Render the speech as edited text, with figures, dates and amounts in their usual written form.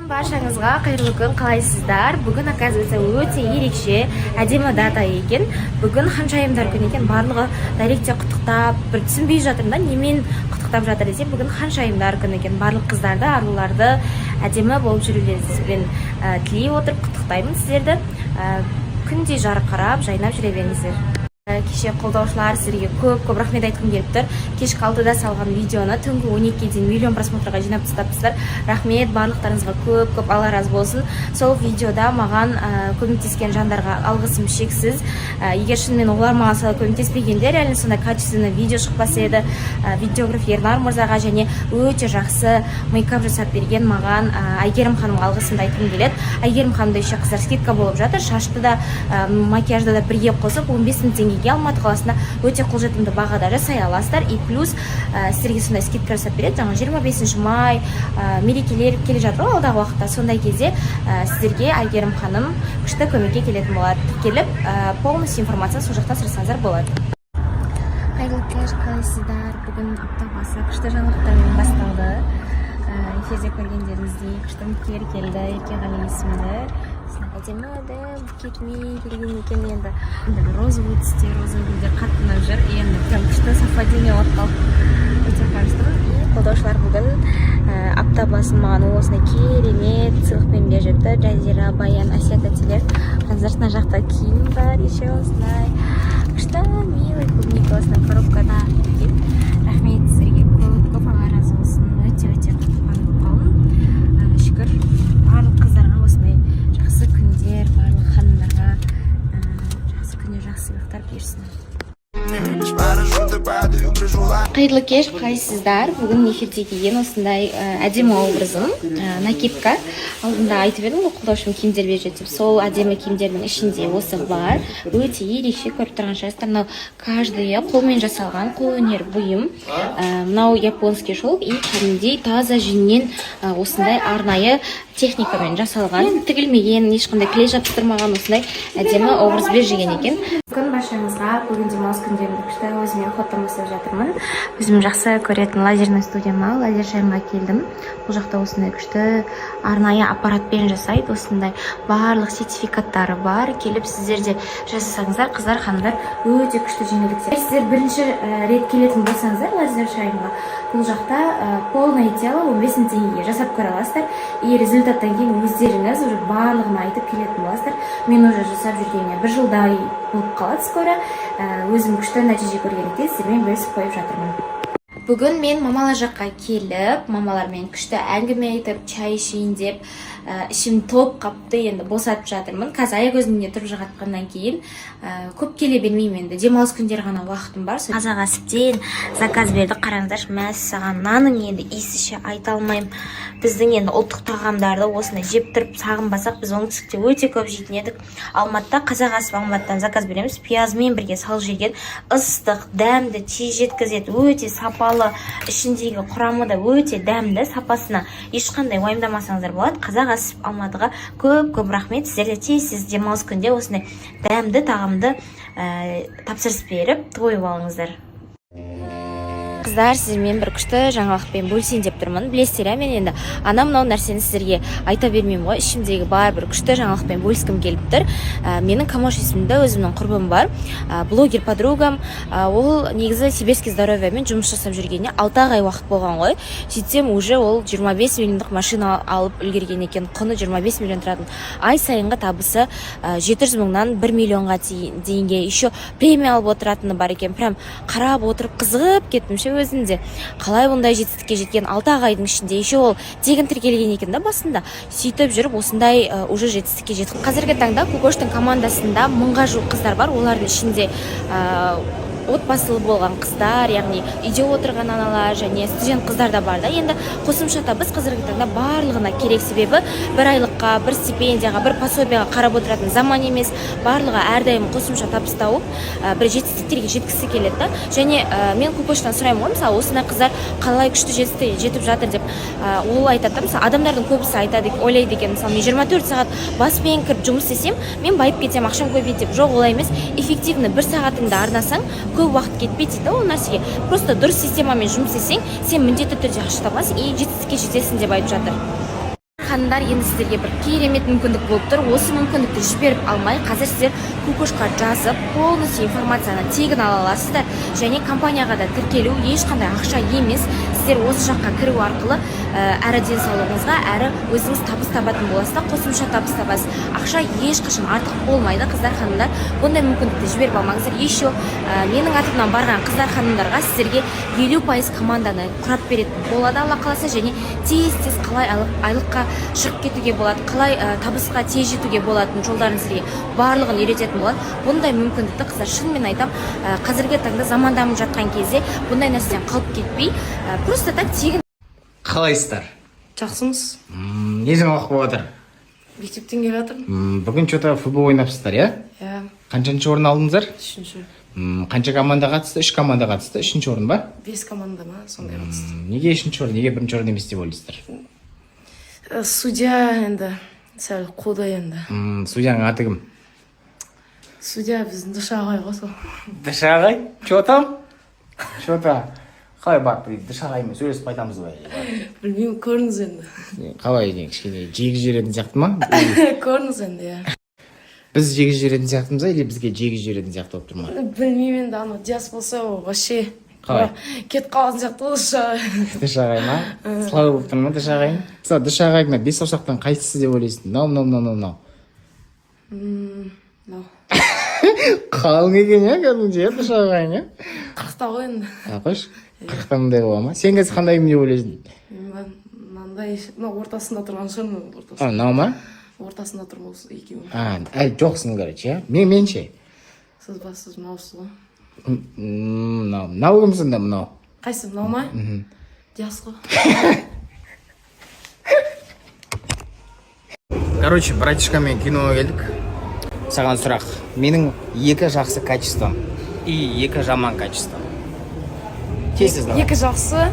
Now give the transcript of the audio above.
Баршаңызға қайырлы күн, қалайсыздар? Бүгін оказывается өте ерекше, әдемі дата екен. Бүгін ханшайымдар күні екен. Барлығы дайректте құттықтап, бір түсінбей жатырмын да, немен құттықтап жатыр десе, бүгін ханшайымдар күні екен. Барлық қыздарды, аруларды әдемі болып жүрулеріңізбен тілей отырып құттықтаймын сіздерді. Күндей жарқырап, жайнап жүре беріңіздер. Кеше қолдаушылар сіздерге көп рахмет айтқым келіп тұр. Кешкі 6-да салған видеоны түнгі 12-ге дейін миллион просмотрға жинап тастапсыздар. Рахмет, барлықтарыңызға көп Алла разы болсын. Сол видеода маған көмектескен жандарға алғысым шексіз. Егер шынымен олар маған солай көмектеспегенде, реально сондай качественный видео шықпас еді. Видеограф Ернар мырзаға және өте жақсы мейкап жасап берген маған Айгерім ханымға алғысымды айтқым келеді. Айгерім ханымда еще қыздар скидка болып жатыр. Шашты да, макияжды да бірге қосып 15 000 теңгеге Алматы қаласында өте қолжетімді бағада жасай аласыздар. И плюс сіздерге сондай скидка жасап береді. Жаңа 25 май мерекелер келе жатыр алдағы уақытта. Сондай кезде сіздерге Айгерім ханым күшті көмекке келетін болады. Келіп, полностью информация сол жақта сұрасаңыздар болады. Қайырлы кеш, қалайсыздар? Бүгін апта басы күшті жаңалықтармен басталды. Эфирде көргендеріңіздей күшті үміткер келді, Еркеғали есімді. Әдемі букетімен келген екен. Енді розовый түсте, розовый гүлдер қатты ұнап жүр. Енді прям күшті совпадение болып қалып өте қуаныштымын. Қолдаушылар бүгін апта басын маған осындай керемет сыйлықпен беріпті. Жазира, Баян, Асия тәтелер. Қанзарсына жақта киім бар, еще осындай күшті милый клубника осындай коробкада. Рахмет сіздерге көп Алла разы болсын. Өте қатты қуанып қалдым. Шүкір барлық қыздарға осындай жақсы күндер, барлық ханымдарға жақсы күндер, жақсы сыйлықтар берсін. Қайырлы кеш, қалайсыздар? Бүгін эфирде киген осындай әдемі образым, накидка. Алдында айтып едім, қолдаушым киімдер беріп жетіп, сол әдемі киімдердің ішінде осы бар. Өте ерекше көріп тұрған шығарсыздар. Мынау каждый қолмен жасалған қолөнер бұйым. Мынау японский шелк и кәдімгідей таза жүннен осындай арнайы техникамен жасалған, тігілмеген, ешқандай клей жабыстырмаған осындай әдемі образ берген екен. Бүгін баршаңызға бүгін демалыс күндерімді күшті өзіме фотомасып жатырмын. Өзім жақсы көретін лазерный студияма, лазер шайымға келдім. Бұл жақта осындай күшті арнайы аппаратпен жасайды. Осындай барлық сертификаттары бар. Келіп сіздерде жасасаңыздар, қыздар, ханымдар, өте күшті жеңілдіктер. Сіздер бірінші рет келетін болсаңыздар лазер шайымға, бұл жақта полное тело 15 000 теңгеге жасап көре аласыздар. И результаттан кейін өздеріңіз уже барлығын айтып келетін боласыздар. Мен уже жасап жүргеніне 1 жылдай болып қалады скоро. Өзім күшті нәтиже көргендіктен сіздермен бөлісіп қойып жатырмын. Бүгін мен мамалар жаққа келіп, мамалармен күшті әңгіме айтып, чай ішейін деп, ішім топ қапты, енді босатып жатырмын. Қазір аяқ өзімде тұрып жатқаннан кейін көп келе бермеймін енді. Демалыс күндері ғана уақытым бар. Азаға сіптен заказ берді. Қараңыздаршы, мәссаған наның енді иісіше айта алмаймын. Біздің енді ұлттық тағамдарды осындай жеп тұрып сағынбасақ, біз оңтүстікте өте көп жейтін едік. Алматыда қазақ асып Алматыдан заказ береміз. Пиязмен бірге салып жеген ыстық, дәмді, тез жеткізеді, өте сапалы, ішіндегі құрамы да өте дәмді, сапасына ешқандай уайымдамасаңыздар болады. Қазақ асып Алматыға көп рахмет. Сіздерде тез демалыс күнде осындай дәмді тағамды тапсырыс беріп тойып алыңыздар. Қыздар, сіздермен бір күшті жаңалықпен бөлісейін деп тұрмын. Білесіздер, мен енді анау-мынау нәрсені сіздерге айта бермеймін ғой. Ішімдегі бар бір күшті жаңалықпен бөліскім келіп тұр. Менің Камош есімді өзімнің құрбым бар. Блогер подругам. Ол негізі Сибирский здоровьемен жұмыс жасап жүргеніне 6 ай уақыт болған ғой. Сөйтсем уже ол 25 миллиондық машина алып үлгерген екен. Құны 25 миллион тұратын. Ай сайынғы табысы 700 мыңнан 1 миллионға дейінге еще премия алып отыратыны бар екен. Прям қарап отырып қызығып кеттім өзінде. Қалай бұндай жетістікке жеткен 6 айдың ішінде еще ол тегін тіркелген екен да басында. Сөйтіп жүріп осындай уже жетістікке жетті. Қазіргі таңда Кукоштың командасында 1000-ға жуық қыздар бар. Олардың ішінде отбасылы болған қыздар, яғни үйде отырған аналар және студент қыздар да бар да. Енді қосымша табыс қазіргі таңда барлығына керек, себебі бір айлыққа, бір стипендияға, бір пособияға қарап отыратын заман емес. Барлығы әрдайым қосымша табыс тауып, бір жетістіктерге жеткісі келеді да. Және мен Кукоштан сұраймын ғой, мысалы, осындай қыздар қалай күшті жетістікке жетіп жатыр деп. Ол айтады, мысалы, адамдардың көбісі айтады, ойлайды екен, мысалы, мен 24 сағат баспен кіріп жұмыс істесем, мен байып кетсем, ақшам көбейеді деп. Жоқ, олай емес. Эффективно 1 сағатыңды арнасаң, көп уақыт кетпейді дейді ол нәрсеге. Просто дұрыс системамен жұмыс істесең, сен міндетті түрде ақша табасың и жетістікке жетесің деп айтып жатыр. ханымдар, енді сіздерге бір керемет мүмкіндік болып тұр. Осы мүмкіндікті жіберіп алмай, қазір сіздер кукушка жазып, полностью информацияны тегін ала аласыздар. Және компанияға да тіркелу ешқандай ақша емес. Сіздер осы жаққа кіру арқылы әрі денсаулығыңызға, әрі өзіңіз табыс табатын боласыздар, қосымша табыс табасыз. Ақша ешқашан артық болмайды, қыздар, ханымдар. Бұндай мүмкіндікті жіберіп алмаңыздар. Еще менің атымнан барған қыздар, ханымдарға сіздерге 50% команданы құрап беретін болады, Алла қаласа, және тез қалай айлыққа шығып кетуге болады, қалай табысқа тез жетуге болатын жолдарын сіздерге барлығын үйрететін болады. Бұндай мүмкіндікті, қыздар, шынымен айтам, қазіргі таңда заман дамып жатқан кезде бұндай нәрседен қалып кетпей, просто так тегін. Қалайсыздар? Жақсымыз. Не жаңалық болып жатыр? Мектептен келе жатырмын. Бүгін что-то футбол ойнапсыздар, иә? Иә, Қаншаншы орын алдыңыздар? 3-ші. Қанша команда қатысты? 3 команда қатысты. 3-ші орын ба? 5 команда ма, сондай қатысты. Неге 3-ші орын, неге 1-ші орын емес деп ойлайсыздар? Судья енді сәл қолдай енді. Судьяның аты кім? Судья біздің Дыша ағай ғой сол. Дыша ағай? Че там? Что-то қалай барып Дыша ағаймен сөйлесіп қайтамыз ба? Білмеймін, көріңіз енді. Қалай кішкене жегіз жіберетін сияқты ма? Көріңіз енді, иә. Біз жегіз жіберетін сияқтымыз, или бізге жегіз жіберетін сияқты болып тұр ма? Білмеймін енді, ана диас болса ол вообще. Қалай? Кетіп қалатын сияқты ғой Дыша ағай. Дыша ағай ма? Слава болып тұр ма Дыша ағай? Дыша ағайына 5 саусақтан қайсысы деп ойлайсың? Мынау. Мынау. Қалың екен, иә, кәдімгі, Дыша ағайың, иә? 40-та ғой енді. Қойш, 40-та мындай бола ма? Сен қазір қандай кім деп ойлайсың? Мынандай, ортасында тұрған шығармын. Мынау ма? Ортасында тұрмын осы екеуі. Әлі жоқсың, короче, иә? Мен ше? Сіз бассыз, мынаусыз ғой. Мынау кімсің да мынау? Қайсы, мынау ма? Диас ғой. Короче, братишкамен киноға келдік. Саған сұрақ. Менің 2 жақсы качеством и 2 жаман качеством. Тезсіз давай. 2 жақсы,